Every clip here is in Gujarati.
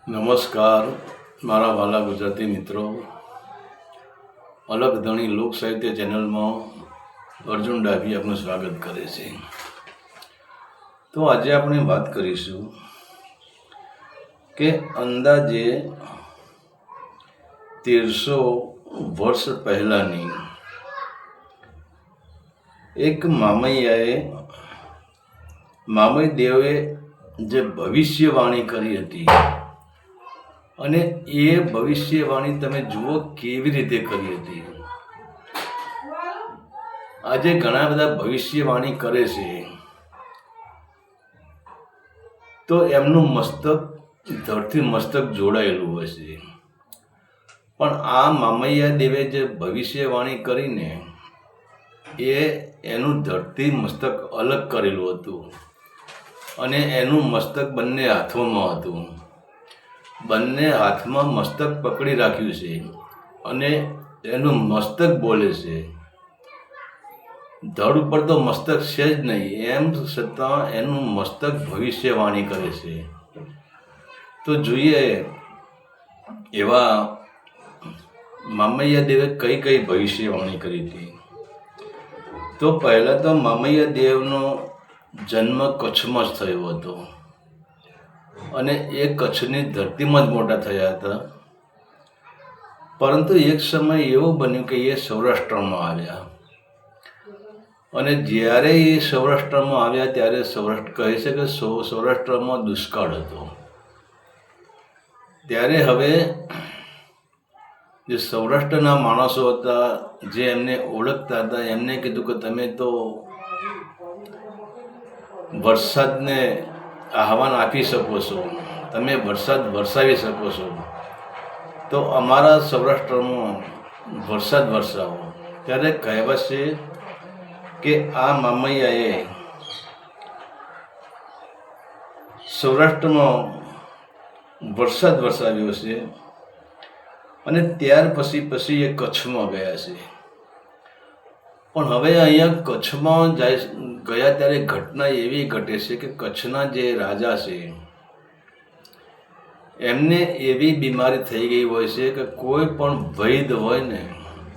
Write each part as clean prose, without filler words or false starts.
નમસ્કાર મારા વાલા ગુજરાતી મિત્રો, અલગ ધણી લોક સાહિત્ય ચેનલમાં અર્જુન ડાભી આપનું સ્વાગત કરે છે. તો આજે આપણે વાત કરીશું કે અંદાજે 1300 વર્ષ પહેલાંની એક મામૈ દેવે જે ભવિષ્યવાણી કરી હતી, અને એ ભવિષ્યવાણી તમે જુઓ કેવી રીતે કરી હતી. આજે ઘણા બધા ભવિષ્યવાણી કરે છે તો એમનું મસ્તક ધરથી મસ્તક જોડાયેલું હોય છે, પણ આ મામૈયા દેવે જે ભવિષ્યવાણી કરીને એનું ધરતી મસ્તક અલગ કરેલું હતું, અને એનું મસ્તક બંને હાથોમાં હતું. બંને હાથમાં મસ્તક પકડી રાખ્યું છે અને એનું મસ્તક બોલે છે. ધડ ઉપર તો મસ્તક છે જ નહીં, એમ છતાં એનું મસ્તક ભવિષ્યવાણી કરે છે. તો જોઈએ એવા મામૈયા દેવે કઈ કઈ ભવિષ્યવાણી કરી હતી. તો પહેલાં તો મામૈયા દેવનો જન્મ કચ્છમાં જ થયો હતો, અને એ કચ્છની ધરતીમાં જ મોટા થયા હતા. પરંતુ એક સમય એવો બન્યો કે એ સૌરાષ્ટ્રમાં આવ્યા, અને જ્યારે એ સૌરાષ્ટ્રમાં આવ્યા ત્યારે સૌરાષ્ટ્ર કહે છે કે સૌરાષ્ટ્રમાં દુષ્કાળ હતો. ત્યારે હવે જે સૌરાષ્ટ્રના માણસો હતા, જે એમને ઓળખતા હતા, એમને કીધું કે તમે તો વરસાદને આહવાન આપી શકો છો, તમે વરસાદ વરસાવી શકો છો, તો અમારા સૌરાષ્ટ્રમાં વરસાદ વરસાવો. ત્યારે કહેવત છે કે આ મામૈયાએ સૌરાષ્ટ્રમાં વરસાદ વરસાવ્યો છે, અને ત્યાર પછી એ કચ્છમાં ગયા છે. પણ હવે અહીંયા કચ્છમાં ગયા ત્યારે ઘટના એવી ઘટે છે કે કચ્છના જે રાજા છે એમને એવી બીમારી થઈ ગઈ હોય છે કે કોઈ પણ વૈદ હોય ને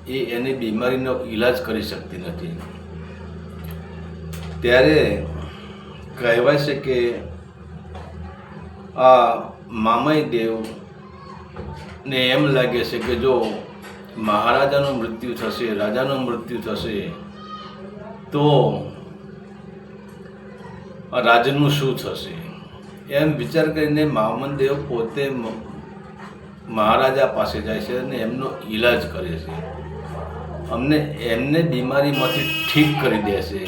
એ એની બીમારીનો ઈલાજ કરી શકતી નથી. ત્યારે કહેવાય છે કે આ મામૈ દેવ ને એમ લાગે છે કે જો મહારાજાનું મૃત્યુ થશે, રાજાનું મૃત્યુ થશે, તો રાજનું શું થશે, એમ વિચાર કરીને મામૈ દેવ પોતે મહારાજા પાસે જાય છે અને એમનો ઈલાજ કરે છે, એમને બીમારીમાંથી ઠીક કરી દે છે.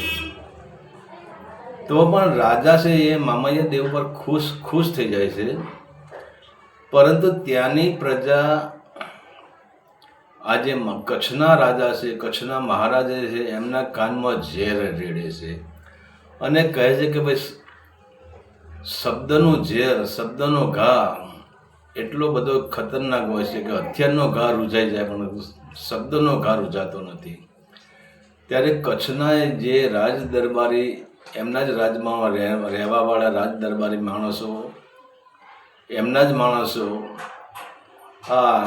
તો પણ રાજા છે એ મામૈયા દેવ પર ખુશ થઈ જાય છે. પરંતુ ત્યાંની પ્રજા આજે કચ્છના રાજા છે, કચ્છના મહારાજા છે, એમના કાનમાં ઝેર રેડે છે અને કહે છે કે ભાઈ શબ્દનું ઝેર, શબ્દનો ઘા એટલો બધો ખતરનાક હોય છે કે હથિયારનો ઘા રૂઝાઈ જાય પણ શબ્દનો ઘા રૂઝાતો નથી. ત્યારે કચ્છના જે રાજ દરબારી, એમના જ રાજમાં રહેવાવાળા રાજ દરબારી માણસો, એમના જ માણસો આ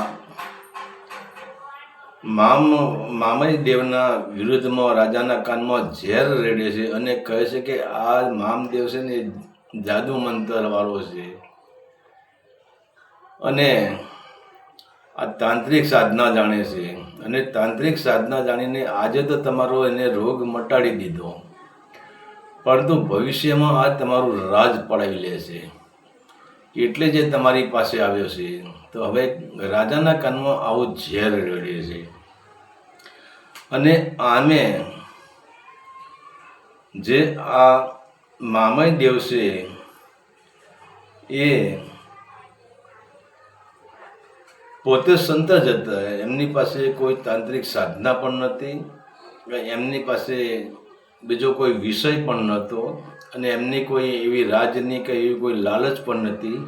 મામૈ દેવના વિરુદ્ધમાં રાજાના કાનમાં ઝેર રેડે છે અને કહે છે કે આ મામદેવ છે ને જાદુ મંતર વાળો છે, અને આ તાંત્રિક સાધના જાણે છે, અને તાંત્રિક સાધના જાણીને આજે તો તમારો એને રોગ મટાડી દીધો, પરંતુ ભવિષ્યમાં આ તમારું રાજ પડાવી લેશે, એટલે જે તમારી પાસે આવ્યો છે. તો હવે રાજાના કાનમાં આવું ઝેર રેડે છે. અને આમે જે આ મામૈ દેવ છે એ પોતે સંત જ હતા, એમની પાસે કોઈ તાંત્રિક સાધના પણ નથી, એમની પાસે બીજો કોઈ વિષય પણ નહોતો, અને એમની કોઈ એવી રાજની કે એવી કોઈ લાલચ પણ નથી.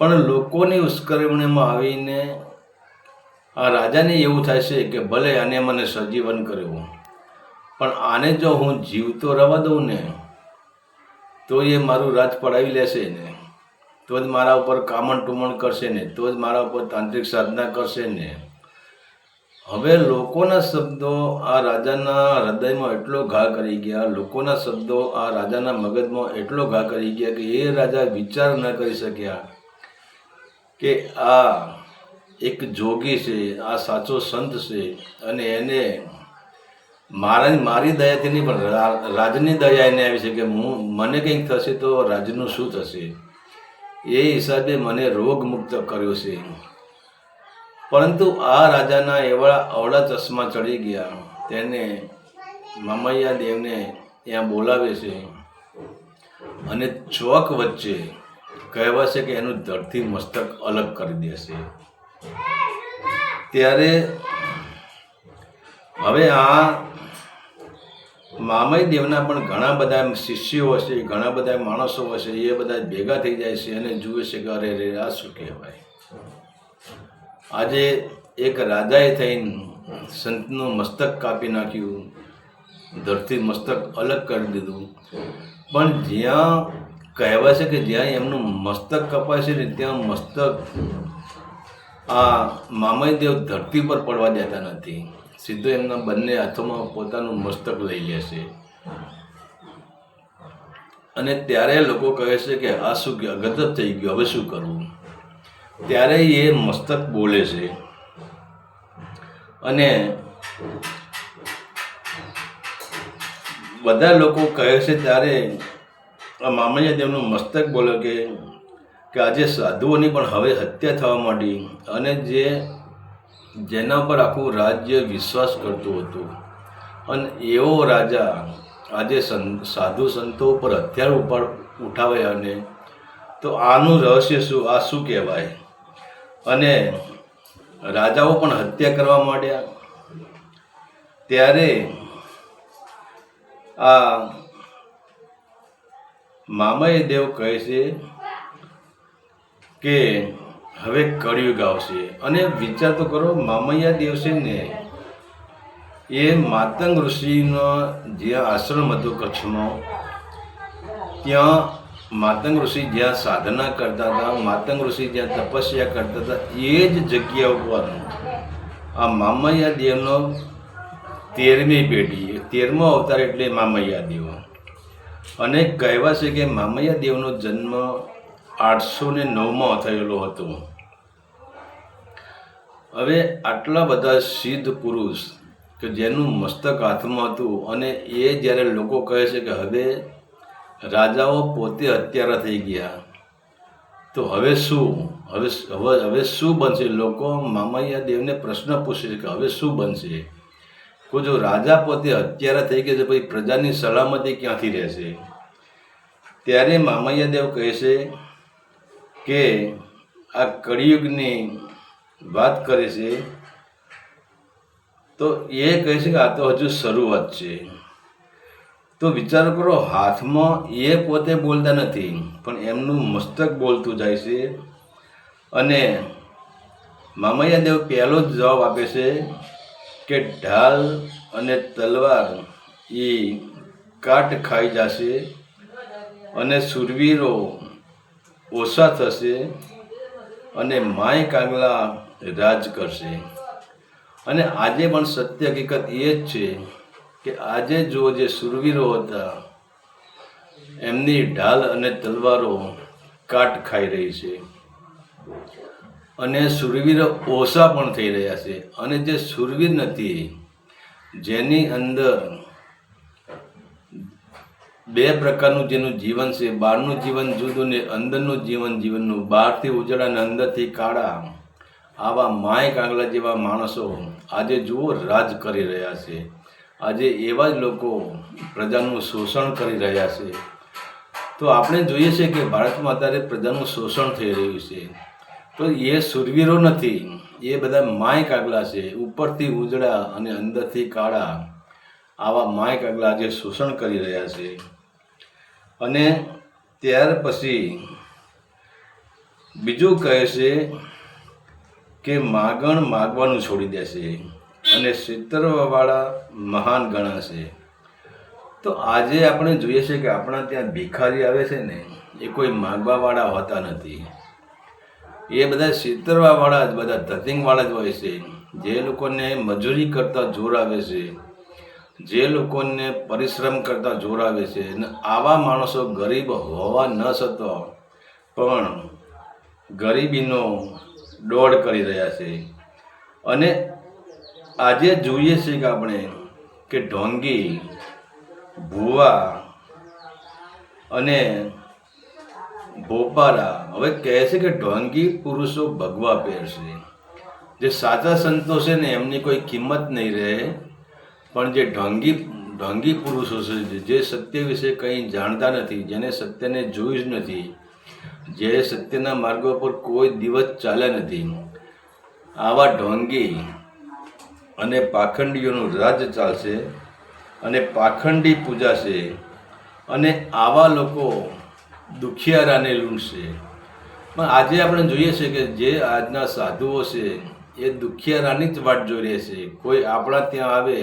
પણ લોકોની ઉશ્કેરણીમાં આવીને આ રાજાને એવું થાય છે કે ભલે આને મને સજીવન કર્યું, પણ આને જો હું જીવતો રહેવા દઉં ને તો એ મારું રાજ પડાવી લેશે ને. તો જ મારા ઉપર કામણ ટુમણ કરશે ને, તો જ મારા ઉપર તાંત્રિક સાધના કરશે ને. હવે લોકોના શબ્દો આ રાજાના હૃદયમાં એટલો ઘા કરી ગયા, લોકોના શબ્દો આ રાજાના મગજમાં એટલો ઘા કરી ગયા કે એ રાજા વિચાર ન કરી શક્યા કે આ એક જોગી છે, આ સાચો સંત છે, અને એને મારી દયાથી નહીં પણ રાજની દયા એને આવી છે કે મને કંઈક થશે તો રાજનું શું થશે, એ હિસાબે મને રોગમુક્ત કર્યો છે. પરંતુ આ રાજાના અવળા ચશ્મા ચડી ગયા. તેને મામૈયા દેવને ત્યાં બોલાવે છે અને ચોક વચ્ચે કહેવાશે કે એનું ધડથી મસ્તક અલગ કરી દેશે. ત્યારે હવે આ મામૈ દેવના પણ ઘણા બધા શિષ્યો હશે, ઘણા બધા માણસો હશે, એ બધા ભેગા થઈ જાય છે અને જુએ છે કે અરે રે આ શું કહેવાય. આજે એક રાજાએ થઈને સંતનું મસ્તક કાપી નાખ્યું, ધરતી મસ્તક અલગ કરી દીધું. પણ જ્યાં કહેવાય છે કે જ્યાં એમનું મસ્તક કપાય છે ને ત્યાં મસ્તક આ મામૈ દેવ ધરતી પર પડવા દેતા નથી, સીધો એમના બંને હાથોમાં પોતાનું મસ્તક લઈ લે છે. અને ત્યારે લોકો કહે છે કે આ શું ગજબ થઈ ગયું, હવે શું કરવું. ત્યારે એ મસ્તક બોલે છે અને બધા લોકો કહે છે ત્યારે આ મામૈયા દેવનું મસ્તક બોલે કે આજે સાધુઓની પણ હવે હત્યા થવા માંડી, અને જેના પર આખું રાજ્ય વિશ્વાસ કરતું હતું, અને એવો રાજા આજે સાધુ સંતો ઉપર હથિયાર ઉઠાવે, અને તો આનું રહસ્ય શું, આ શું કહેવાય. અને રાજાઓ પણ હત્યા કરવા માંડ્યા. ત્યારે આ મામૈયા દેવ કહે છે કે હવે કળિયુગ આવશે. અને વિચાર તો કરો, મામૈયા દેવ છે ને એ માતંગ ઋષિનો જ્યાં આશ્રમ હતો કચ્છમાં, ત્યાં માતંગ ઋષિ જ્યાં સાધના કરતા હતા, માતંગ ઋષિ જ્યાં તપસ્યા કરતા હતા, એ જ જગ્યા ઉપર આ મામૈયા દેવનો 13મી પેઢી, 13મો અવતાર એટલે મામૈયા દેવ. અને કહેવા છે કે મામૈયા દેવનો જન્મ 809માં થયેલો હતો. હવે આટલા બધા સિદ્ધ પુરુષ કે જેનું મસ્તક હાથમાં હતું, અને એ જ્યારે લોકો કહે છે કે હવે રાજાઓ પોતે હત્યારા થઈ ગયા, તો હવે શું, હવે શું બનશે. લોકો મામૈયા દેવને પ્રશ્ન પૂછે છે કે હવે શું બનશે. કોઈ જો રાજા પોતે હત્યારા થઈ ગયા છે, પછી પ્રજાની સલામતી ક્યાંથી રહેશે. ત્યારે મામૈયા દેવ કહે છે કે આ કળિયુગની વાત કરે છે, તો એ કહે છે કે આ તો હજુ શરૂઆત છે. તો વિચાર કરો, હાથમાં એ પોતે બોલતા નથી, પણ એમનું મસ્તક બોલતું જાય છે. અને મામૈયા દેવ પહેલો જ જવાબ આપે છે કે ઢાલ અને તલવાર એ કાટ ખાઈ જશે, અને શૂરવીરો ઓછા થશે, અને માય કાગલા રાજ કરશે. અને આજે પણ સત્ય હકીકત એ જ છે કે આજે જો જે શૂરવીરો હતા એમની ઢાલ અને તલવારો કાટ ખાઈ રહી છે, અને શૂરવીરો ઓછા પણ થઈ રહ્યા છે. અને જે શૂરવીર નથી, જેની અંદર બે પ્રકારનું જેનું જીવન છે, બહારનું જીવન જુદું ને અંદરનું જીવનનું, બહારથી ઉજળા અને અંદરથી કાળા, આવા માય કાગલા જેવા માણસો આજે જુઓ રાજ કરી રહ્યા છે. આજે એવા જ લોકો પ્રજાનું શોષણ કરી રહ્યા છે. તો આપણે જોઈએ છે કે ભારતમાં અત્યારે પ્રજાનું શોષણ થઈ રહ્યું છે. તો એ શૂરવીરો નથી, એ બધા માય કાગલા છે, ઉપરથી ઉજળા અને અંદરથી કાળા, આવા માય કાગલા આજે શોષણ કરી રહ્યા છે. અને ત્યાર પછી બીજું કહે છે કે માગણ માગવાનું છોડી દેશે, અને સિતરવાળા મહાન ગણાશે. તો આજે આપણે જોઈએ છે કે આપણા ત્યાં ભિખારી આવે છે ને, એ કોઈ માગવાવાળા હોતા નથી. એ બધા છેતરવાવાળા જ, બધા ધતિંગવાળા જ હોય છે. જે લોકોને મજૂરી કરતાં જોર આવે છે, જે લોકોને પરિશ્રમ કરતાં જોર આવે છે, અને આવા માણસો ગરીબ હોવા ન છતાં પણ ગરીબીનો દોડ કરી રહ્યા છે. અને આજે જોઈએ છીએ કે આપણે કે ઢોંગી, ભૂવા અને ભોપારા હવે કહે છે કે ઢોંગી પુરુષો ભગવા પહેરશે. જે સાચા સંતો છે ને એમની કોઈ કિંમત નહીં રહે, પણ જે ઢોંગી પુરુષો છે, જે સત્ય વિશે કંઈ જાણતા નથી, જેને સત્યને જોયું જ નથી, જે સત્યના માર્ગો પર કોઈ દિવસ ચાલ્યા નથી, આવા ઢોંગી અને પાખંડીઓનું રાજ ચાલશે અને પાખંડી પૂજાશે. અને આવા લોકો દુખિયારાને લૂંટશે. પણ આજે આપણે જોઈએ છીએ કે જે આજના સાધુઓ છે એ દુખિયારાની જ વાટ જોઈ રહે છે. કોઈ આપણા ત્યાં આવે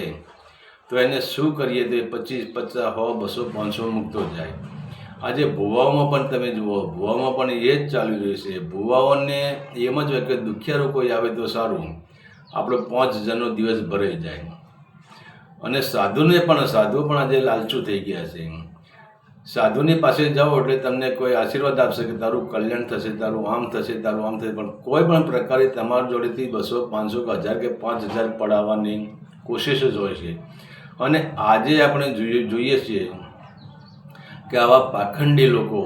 તો એને શું કરીએ તો એ 25, 50, 100, 200, 500 મૂકતો જાય. આજે ભુવાઓમાં પણ તમે જુઓ, ભુવામાં પણ એ જ ચાલી રહ્યું છે. ભુવાઓને એમ જ હોય કે દુખિયારો કોઈ આવે તો સારું, આપણો 5 હજારનો દિવસ ભરાઈ જાય. અને સાધુ પણ આજે લાલચું થઈ ગયા છે. સાધુની પાસે જાઓ એટલે તમને કોઈ આશીર્વાદ આપશે કે તારું કલ્યાણ થશે, તારું આમ થશે, તારું આમ થશે, પણ કોઈ પણ પ્રકારે તમારા જોડેથી 200, 500 કે 1000 કે 5000 પડાવવાની કોશિશ જ હોય છે. અને આજે આપણે જોઈએ છીએ કે આવા પાખંડી લોકો,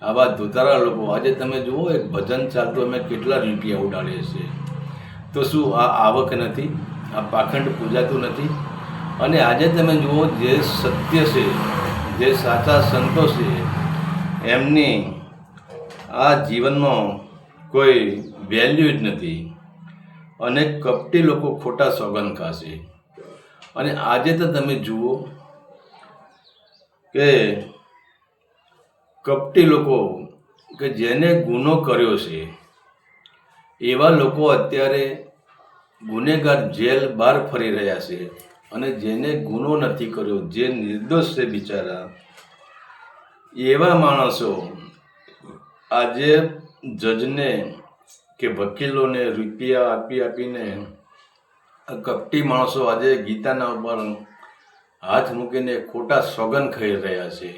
આવા ધોતારા લોકો, આજે તમે જુઓ એક ભજન ચાલતું અમે કેટલા રૂપિયા ઉડાડીએ છીએ. તો શું આ આવક નથી? આ પાખંડ પૂજાતું નથી? અને આજે તમે જુઓ જે સત્ય છે, જે સાચા સંતો છે, એમની આ જીવનમાં કોઈ વેલ્યુ જ નથી. અને કપટી લોકો ખોટા સોગંદ ખાશે. અને આજે તો તમે જુઓ કે કપટી લોકો કે જેને ગુનો કર્યો છે એવા લોકો અત્યારે ગુનેગાર જેલ બહાર ફરી રહ્યા છે. અને જેને ગુનો નથી કર્યો, જે નિર્દોષ છે બિચારા, એવા માણસો આજે જજને કે વકીલોને રૂપિયા આપીને આ કપટી માણસો આજે ગીતાના ઉપર હાથ મૂકીને ખોટા સોગંદ ખાઈ રહ્યા છે.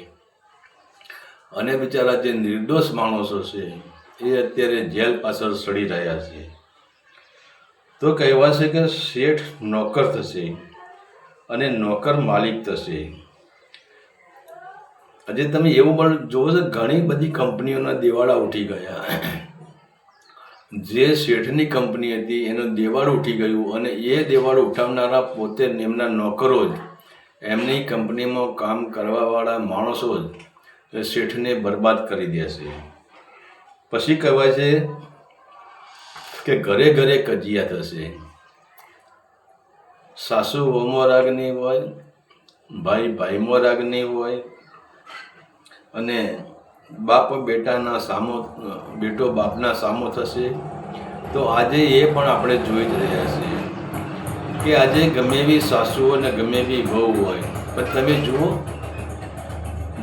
અને બિચારા જે નિર્દોષ માણસો છે એ અત્યારે જેલ પાછળ સડી રહ્યા છે. તો કહેવાય છે કે શેઠ નોકર થશે અને નોકર માલિક થશે. આજે તમે એવું પણ જોવો છો, ઘણી બધી કંપનીઓના દેવાળા ઉઠી ગયા. જે શેઠની કંપની હતી એનું દેવાળું ઉઠી ગયું, અને એ દેવાળું ઉઠાવનારા પોતે એમના નોકરો જ, એમની કંપનીમાં કામ કરવાવાળા માણસો જ શેઠને બરબાદ કરી દેશે. પછી કહેવાય છે કે ઘરે ઘરે કજિયા થશે. સાસુ વહુમાં રાગ નહીં હોય, ભાઈ ભાઈમાં રાગ નહીં હોય, અને બાપ બેટાના સામો, બેટો બાપના સામો થશે. તો આજે એ પણ આપણે જોઈ જ રહ્યા છીએ કે આજે ગમે એવી સાસુઓ અને ગમે એવી વહુ હોય, પણ તમે જુઓ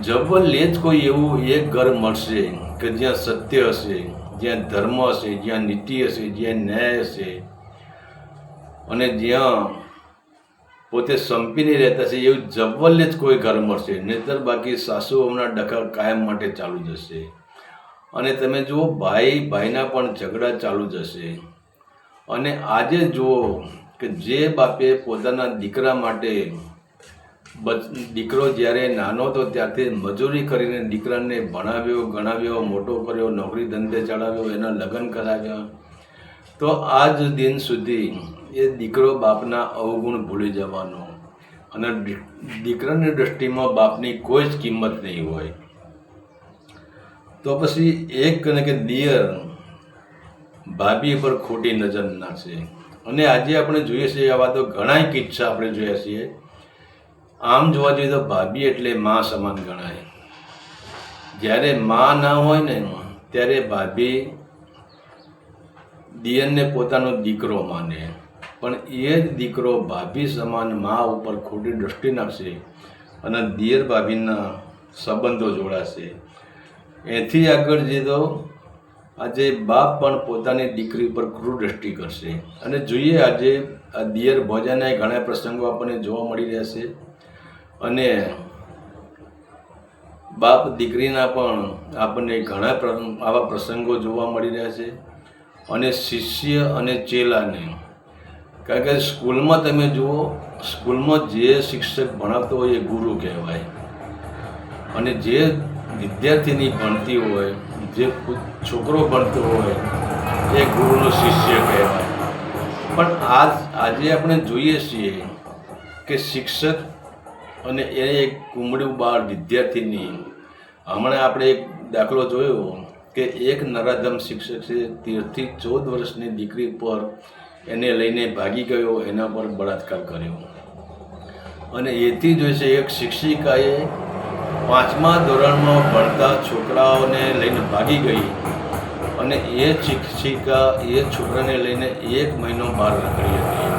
જબરલેજ કોઈ એવું એક ઘર મળશે કે જ્યાં સત્ય હશે, જ્યાં ધર્મ હશે, જ્યાં નીતિ હશે, જ્યાં ન્યાય હશે, અને જ્યાં પોતે સંપીને રહેતા છે, એવું જબરલેજ કોઈ ઘર મળશે. નહીંતર બાકી સાસુઓના ડખા કાયમ માટે ચાલુ જશે. અને તમે જુઓ ભાઈ ભાઈના પણ ઝઘડા ચાલુ જશે. અને આજે જુઓ કે જે બાપે પોતાના દીકરા માટે, દીકરો જ્યારે નાનો હતો ત્યારથી મજૂરી કરીને દીકરાને ભણાવ્યો, ગણાવ્યો, મોટો કર્યો, નોકરી ધંધે ચડાવ્યો, એના લગ્ન કરાવ્યા, તો આજ દિન સુધી એ દીકરો બાપના અવગુણ ભૂલી જવાનો, અને દીકરાની દૃષ્ટિમાં બાપની કોઈ જ કિંમત નહીં હોય. તો પછી એક કે દિયર ભાભી પર ખોટી નજર નાખશે. અને આજે આપણે જોઈએ છીએ આવા તો ઘણા કિસ્સા આપણે જોયા છીએ. આમ જોવા જઈએ તો ભાભી એટલે મા સમાન ગણાય. જ્યારે મા ના હોય ને ત્યારે ભાભી દિયરને પોતાનો દીકરો માને, પણ એ જ દીકરો ભાભી સમાન મા ઉપર ખોટી દૃષ્ટિ નાખશે અને દિયર ભાભીના સંબંધો જોડાશે. એથી આગળ જે તો આજે બાપ પણ પોતાની દીકરી પર ક્રૂર દ્રષ્ટિ કરશે. અને જોઈએ આજે આ દિયર ભોજાના ઘણા પ્રસંગો આપણને જોવા મળી રહ્યા છે. અને બાપ દીકરીના પણ આપણને ઘણા આવા પ્રસંગો જોવા મળી રહ્યા છે. અને શિષ્ય અને ચેલાને, કારણ કે સ્કૂલમાં તમે જુઓ, સ્કૂલમાં જે શિક્ષક ભણાવતો હોય એ ગુરુ કહેવાય, અને જે વિદ્યાર્થીની ભણતી હોય, જે છોકરો ભણતો હોય એ ગુરુનો શિષ્ય કહેવાય. પણ આજે આપણે જોઈએ છીએ કે શિક્ષક અને એ એક કુમળું બાળ વિદ્યાર્થીની, હમણાં આપણે એક દાખલો જોયો કે એક નરાધમ શિક્ષક છે 13 થી 14 વર્ષની દીકરી પર એને લઈને ભાગી ગયો, એના પર બળાત્કાર કર્યો. અને એથી જોઈ છે એક શિક્ષિકાએ 5મા ધોરણમાં ભણતા છોકરાઓને લઈને ભાગી ગઈ, અને એ શિક્ષિકા એ છોકરાને લઈને 1 મહિનો બહાર રખડી હતી.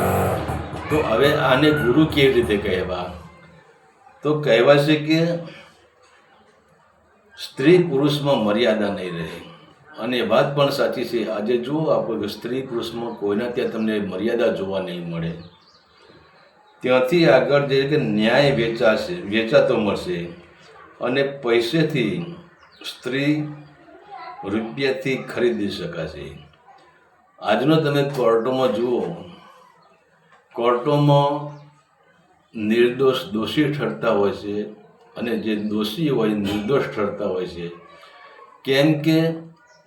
તો હવે આને ગુરુ કેવી રીતે કહેવા? તો કહેવાય છે કે સ્ત્રી પુરુષમાં મર્યાદા નહીં રહે. અને એ વાત પણ સાચી છે. આજે જુઓ આપણે સ્ત્રી પુરુષમાં કોઈના ત્યાં તમને મર્યાદા જોવા નહીં મળે. ત્યાંથી આગળ જે કે ન્યાય વેચાતો મળશે, અને પૈસેથી સ્ત્રી રૂપિયાથી ખરીદી શકાશે. આજનો તમે કોર્ટોમાં જુઓ, કોર્ટોમાં નિર્દોષ દોષી ઠરતા હોય છે, અને જે દોષી હોય નિર્દોષ ઠરતા હોય છે. કેમ કે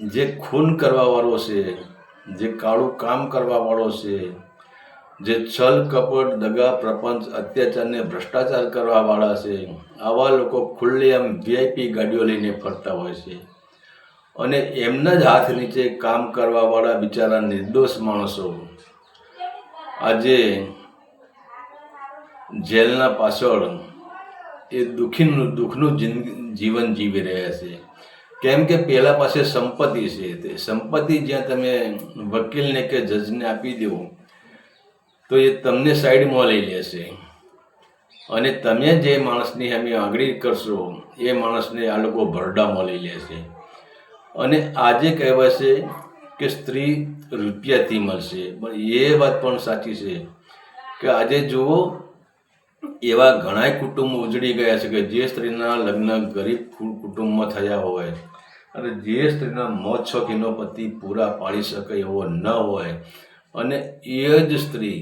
જે ખૂન કરવાવાળો છે, જે કાળું કામ કરવાવાળો છે, જે છલ કપટ દગા પ્રપંચ અત્યાચારને ભ્રષ્ટાચાર કરવાવાળા છે, આવા લોકો ખુલ્લેઆમ VIP ગાડીઓ લઈને ફરતા હોય છે. અને એમના જ હાથ નીચે કામ કરવાવાળા બિચારા નિર્દોષ માણસો આજે જેલના પાછળ એ દુઃખનું જીવન જીવી રહ્યા છે. કેમ કે પેલા પાસે સંપત્તિ છે, તે સંપત્તિ જ્યાં તમે વકીલને કે જજને આપી દો તો એ તમને સાઈડમાં લઈ લેશે, અને તમે જે માણસની સામે આંગળી કરશો એ માણસને આ લોકો ભરડામાં લઈ લેશે. અને આજે કહેવાય છે કે સ્ત્રી રૂપિયાથી મળશે, પણ એ વાત પણ સાચી છે કે આજે જુઓ એવા ઘણા કુટુંબો ઉજળી ગયા છે કે જે સ્ત્રીના લગ્ન ગરીબ કુટુંબમાં થયા હોય, અને જે સ્ત્રીના મોજ શોખીનો પતિ પૂરા પાડી શકે એવો ન હોય, અને એ જ સ્ત્રી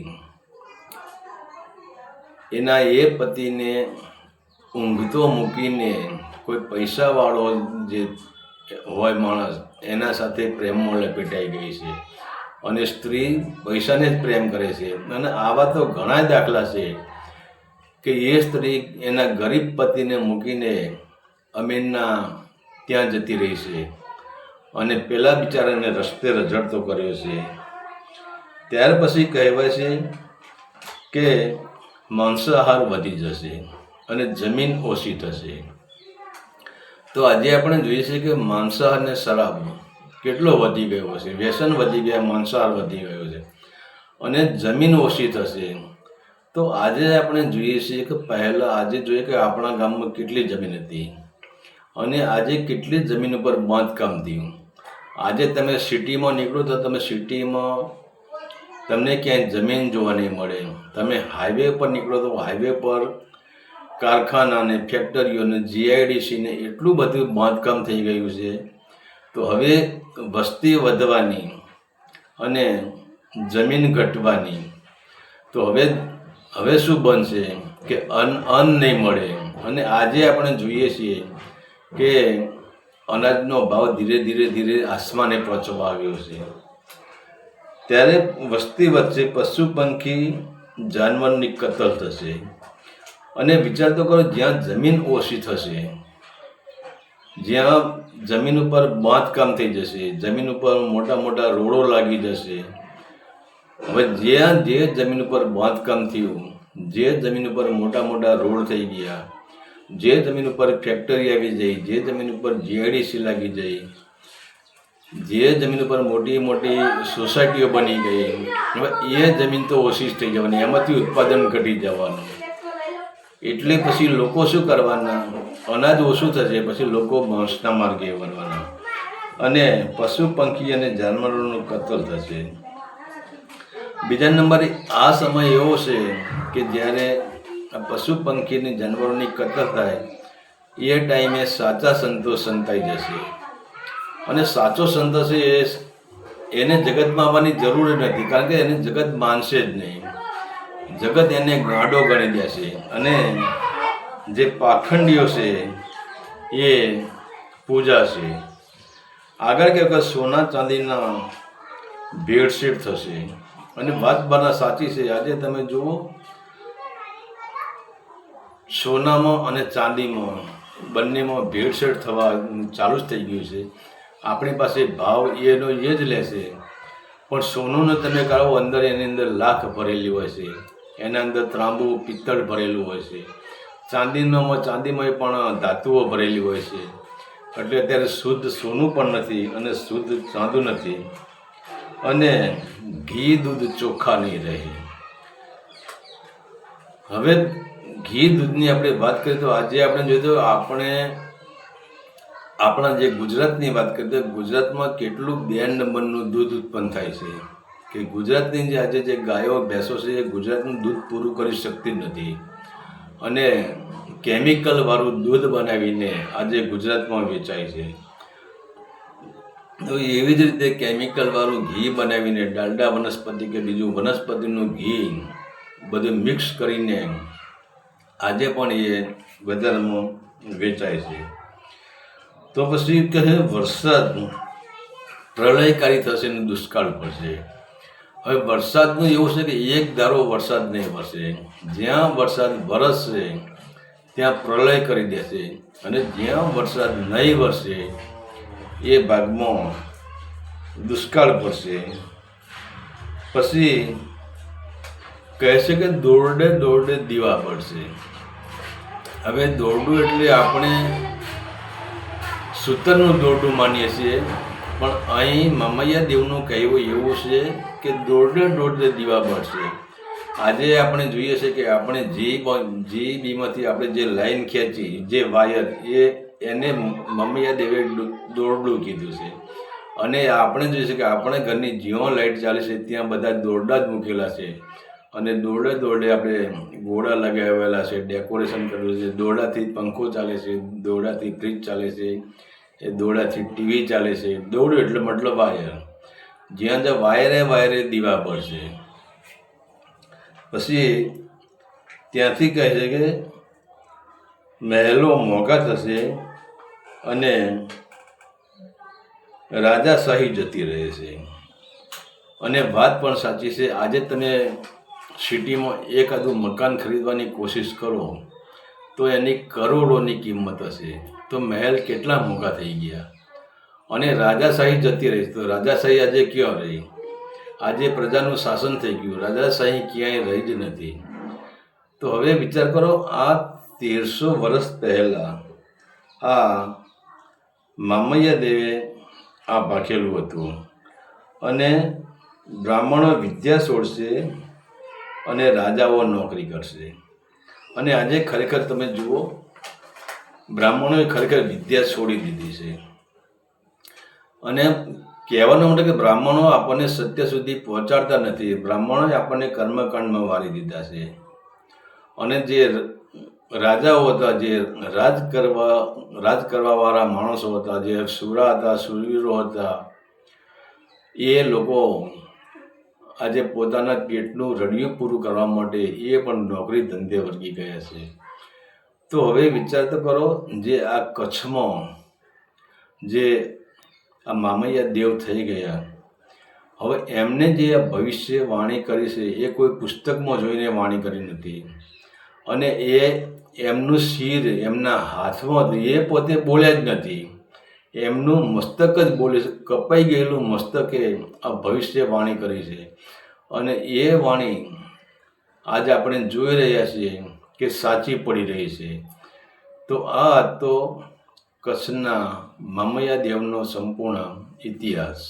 એના એ પતિને ઊંઘતો મૂકીને કોઈ પૈસાવાળો જે હોય માણસ એના સાથે પ્રેમમાં લપેટાઈ ગઈ છે, અને સ્ત્રી પૈસાને જ પ્રેમ કરે છે. અને આવા તો ઘણા દાખલા છે કે એ સ્ત્રી એના ગરીબ પતિને મૂકીને અમીનના ત્યાં જતી રહી છે, અને પેલા બિચારાને રસ્તે રઝળતો કર્યો છે. ત્યાર પછી કહેવાય છે કે માંસાહાર વધી જશે અને જમીન ઓછી થશે. તો આજે આપણે જોઈએ છીએ કે માંસાહાર અને શરાબ કેટલો વધી ગયો છે, વ્યસન વધી ગયા, માંસાહાર વધી ગયો છે, અને જમીન ઓછી થશે. તો આજે આપણે જોઈએ છીએ કે પહેલાં આજે જોઈએ કે આપણા ગામમાં કેટલી જમીન હતી, અને આજે કેટલી જમીન ઉપર બાંધકામ થયું. આજે તમે સિટીમાં નીકળો તો તમે સિટીમાં તમને ક્યાંય જમીન જોવા નહીં મળે. તમે હાઈવે પર નીકળો તો હાઈવે પર કારખાનાને, ફેક્ટરીઓને, GIDC ને એટલું બધું બાંધકામ થઈ ગયું છે. તો હવે વસ્તી વધવાની અને જમીન ઘટવાની, તો હવે શું બનશે કે અન્ન નહીં મળે. અને આજે આપણે જોઈએ છીએ કે અનાજનો ભાવ ધીરે ધીરે આસમાને પહોંચવા આવ્યો છે. ત્યારે વસ્તી વચ્ચે પશુ પંખી જાનવરની કતલ થશે. અને વિચાર તો કરો, જ્યાં જમીન ઓછી થશે, જ્યાં જમીન ઉપર બાંધકામ થઈ જશે, જમીન ઉપર મોટા મોટા રોડો લાગી જશે. હવે જ્યાં જે જમીન ઉપર બાંધકામ થયું, જે જમીન ઉપર મોટા મોટા રોડ થઈ ગયા, જે જમીન ઉપર ફેક્ટરી આવી જઈ, જે જમીન ઉપર GIDC લાગી જઈ, જે જમીન ઉપર મોટી મોટી સોસાયટીઓ બની ગઈ, હવે એ જમીન તો ઓછી જ થઈ જવાની, એમાંથી ઉત્પાદન ઘટી જવાનું. એટલે પછી લોકો શું કરવાના, અનાજ ઓછું થશે, પછી લોકો માંસના માર્ગે વળવાના અને પશુ પંખી અને જાનવરોનું કતલ થશે. બીજા નંબરે આ સમય એવો છે કે જ્યારે આ પશુ પંખીની જાનવરોની કતલ થાય એ ટાઈમે સાચા સંતો સંતાઈ જશે. અને સાચો સંત છે એને જગતમાં આવવાની જરૂર નથી, કારણ કે એને જગત માનશે જ નહીં. જગત એને ગાંડો ગણી દેશે અને જે પાખંડીઓ છે એ પૂજાશે. આગળ કે સોના ચાંદીના ભેળસેળ થશે. અને વાત બના સાચી છે. આજે તમે જુઓ, સોનામાં અને ચાંદીમાં બંનેમાં ભેળસેળ થવા ચાલુ જ થઈ ગયું છે. આપણી પાસે ભાવ એનો એ જ લેશે, પણ સોનુંને તમે કાઢો, અંદર એની અંદર લાખ ભરેલી હોય છે, એના અંદર ત્રાંબુ પિત્તળ ભરેલું હોય છે. ચાંદીમાં પણ ધાતુઓ ભરેલી હોય છે. એટલે અત્યારે શુદ્ધ સોનું પણ નથી અને શુદ્ધ ચાંદુ નથી. અને ઘી દૂધ ચોખ્ખા નહીં રહે. હવે ઘી દૂધની આપણે વાત કરીએ તો આજે આપણે જોઈએ તો આપણા જે ગુજરાતની વાત કરીએ તો ગુજરાતમાં કેટલું 2 નંબરનું દૂધ ઉત્પન્ન થાય છે કે ગુજરાતની જે આજે જે ગાયો ભેંસો છે એ ગુજરાતનું દૂધ પૂરું કરી શકતી જ નથી. અને કેમિકલવાળું દૂધ બનાવીને આજે ગુજરાતમાં વેચાય છે. તો એવી જ રીતે કેમિકલવાળું ઘી બનાવીને ડાલડા વનસ્પતિ કે બીજું વનસ્પતિનું ઘી બધું મિક્સ કરીને આજે પણ એ બજારમાં વેચાય છે. તો પછી કહે વરસાદ પ્રલયકારી થશે ને દુષ્કાળ પડશે. હવે વરસાદનું એવું છે કે એક ધારો વરસાદ નહીં વરસે. જ્યાં વરસાદ વરસશે ત્યાં પ્રલય કરી દેશે અને જ્યાં વરસાદ નહીં વરસે એ ભાગમાં દુષ્કાળ પડશે. પછી કહે છે કે દોરડે દોરડે દીવા પડશે. હવે દોરડું એટલે આપણે સૂતરનું દોરડું માનીએ છીએ, પણ અહીં મામૈયા દેવનું કહેવું એવું છે કે દોરડે દોરડે દીવા પડશે. આજે આપણે જોઈએ છે કે આપણે જીબીમાંથી આપણે જે લાઈન ખેંચી, જે વાયર, એને મમ્મીયા દેવે દોરડું કીધું છે. અને આપણે જોઈએ છે કે આપણે ઘરની જ્યાં લાઇટ ચાલે છે ત્યાં બધા દોરડા જ મૂકેલા છે. અને દોરડે દોરડે આપણે ગોળા લગાવેલા છે, ડેકોરેશન કરેલું છે. દોરડાથી પંખો ચાલે છે, દોરડાથી ફ્રીજ ચાલે છે, એ દોરડાથી ટીવી ચાલે છે. દોરડું એટલે મતલબ વાયર. જ્યાં જ્યાં વાયરે દીવા પડશે. પછી ત્યાંથી કહે છે કે મહેલો મોંઘા થશે અને રાજાશાહી જતી રહે છે. અને વાત પણ સાચી છે. આજે તમે સિટીમાં એકાદું મકાન ખરીદવાની કોશિશ કરો તો એની કરોડોની કિંમત હશે. તો મહેલ કેટલા મોંઘા થઈ ગયા અને રાજાશાહી જતી રહી. તો રાજાશાહી આજે ક્યાં રહી? આજે પ્રજાનું શાસન થઈ ગયું. રાજાશાહી ક્યાંય રહી જ નથી. તો હવે વિચાર કરો, આ 1300 વર્ષ પહેલાં આ મામૈયા દેવે આ ભાખેલું હતું. અને બ્રાહ્મણો વિદ્યા છોડશે અને રાજાઓ નોકરી કરશે. અને આજે ખરેખર તમે જુઓ, બ્રાહ્મણોએ ખરેખર વિદ્યા છોડી દીધી છે. અને કહેવાનો મતલબ કે બ્રાહ્મણો આપણને સત્ય સુધી પહોંચાડતા નથી. બ્રાહ્મણોએ આપણને કર્મકાંડમાં વાળી દીધા છે. અને જે રાજાઓ હતા, જે રાજ કરવાવાળા માણસો હતા, જે સુરા હતા, સુરવીરો હતા, એ લોકો આજે પોતાના પેટનું રડિયું પૂરું કરવા માટે એ પણ નોકરી ધંધે વળગી ગયા છે. તો હવે વિચાર તો કરો, જે આ કચ્છમાં જે આ મામૈયા દેવ થઈ ગયા, હવે એમને જે આ ભવિષ્ય વાણી કરી છે એ કોઈ પુસ્તકમાં જોઈને વાણી કરી નથી. અને એમનું શિર એમના હાથમાં હતું, એ પોતે બોલ્યા જ નથી. એમનું મસ્તક જ બોલે છે. કપાઈ ગયેલું મસ્તકે આ ભવિષ્ય વાણી કરી છે. અને એ વાણી આજે આપણે જોઈ રહ્યા છીએ કે સાચી પડી રહી છે. તો આ તો કચ્છના મામૈયા દેવનો સંપૂર્ણ ઇતિહાસ.